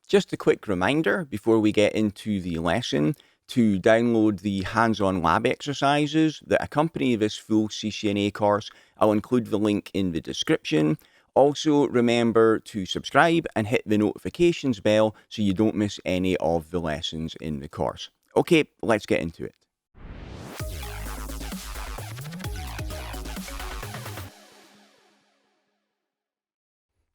Just a quick reminder before we get into the lesson to download the hands-on lab exercises that accompany this full CCNA course. I'll include the link in the description. Also, remember to subscribe and hit the notifications bell so you don't miss any of the lessons in the course. Okay, let's get into it.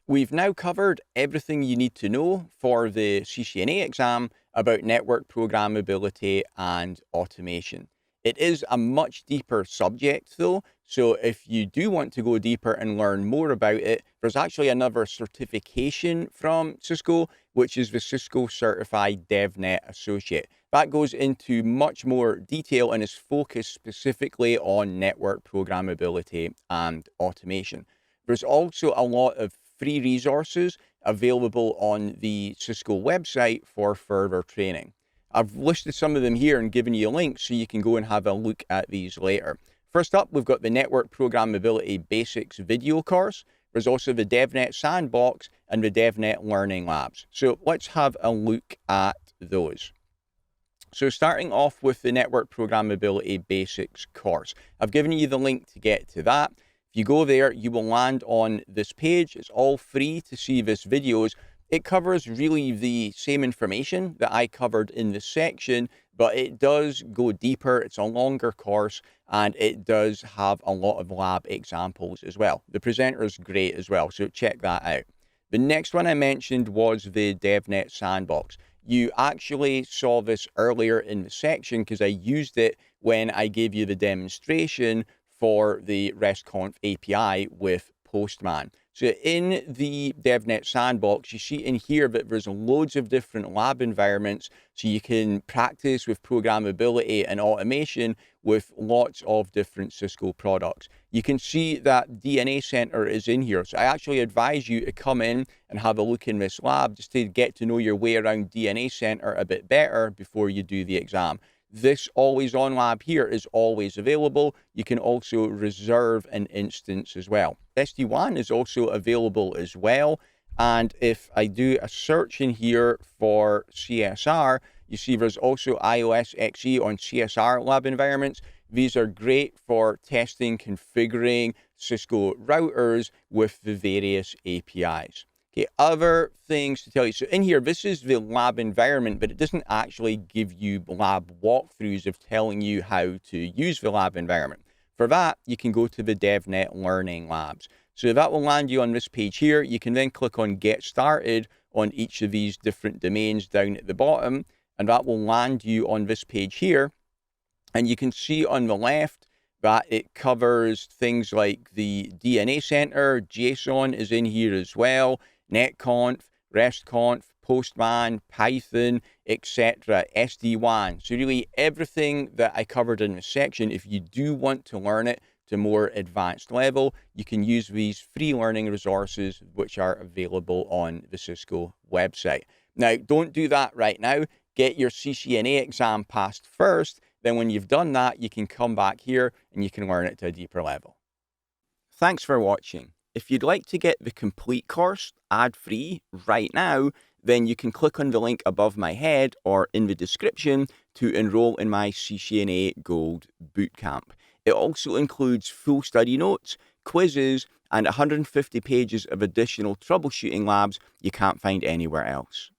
We've now covered everything you need to know for the CCNA exam about network programmability and automation. It is a much deeper subject though, so if you do want to go deeper and learn more about it, there's actually another certification from Cisco, which is the Cisco Certified Devnet Associate. That goes into much more detail and is focused specifically on network programmability and automation. There's also a lot of free resources available on the Cisco website for further training. I've listed some of them here and given you a link so you can go and have a look at these later. First up, we've got the Network Programmability Basics video course. There's also the Devnet Sandbox and the Devnet Learning Labs. So let's have a look at those. So starting off with the Network Programmability Basics course. I've given you the link to get to that. If you go there, you will land on this page. It's all free to see this videos. It covers really the same information that I covered in this section, but it does go deeper. It's a longer course, and it does have a lot of lab examples as well. The presenter is great as well, so check that out. The next one I mentioned was the Devnet Sandbox. You actually saw this earlier in the section because I used it when I gave you the demonstration for the RESTconf API with Postman. So in the Devnet Sandbox, you see in here that there's loads of different lab environments, so you can practice with programmability and automation with lots of different Cisco products. You can see that DNA Center is in here, so I actually advise you to come in and have a look in this lab just to get to know your way around DNA Center a bit better before you do the exam. This always-on lab here is always available. You can also reserve an instance as well. SD-WAN is also available as well. And if I do a search in here for CSR, you see there's also iOS XE on CSR lab environments. These are great for testing, configuring Cisco routers with the various APIs. Okay, other things to tell you. So in here, this is the lab environment, but it doesn't actually give you lab walkthroughs of telling you how to use the lab environment. For that, you can go to the Devnet Learning Labs. So that will land you on this page here. You can then click on Get Started on each of these different domains down at the bottom, and that will land you on this page here. And you can see on the left that it covers things like the DNA Center, JSON is in here as well, netconf, RESTconf, Postman, Python, etc., SD-WAN. So really everything that I covered in this section, if you do want to learn it to a more advanced level, you can use these free learning resources which are available on the Cisco website. Now, don't do that right now. Get your CCNA exam passed first. Then when you've done that, you can come back here and you can learn it to a deeper level. Thanks for watching. If you'd like to get the complete course ad-free right now, then you can click on the link above my head or in the description to enroll in my CCNA Gold Bootcamp. It also includes full study notes, quizzes, and 150 pages of additional troubleshooting labs you can't find anywhere else.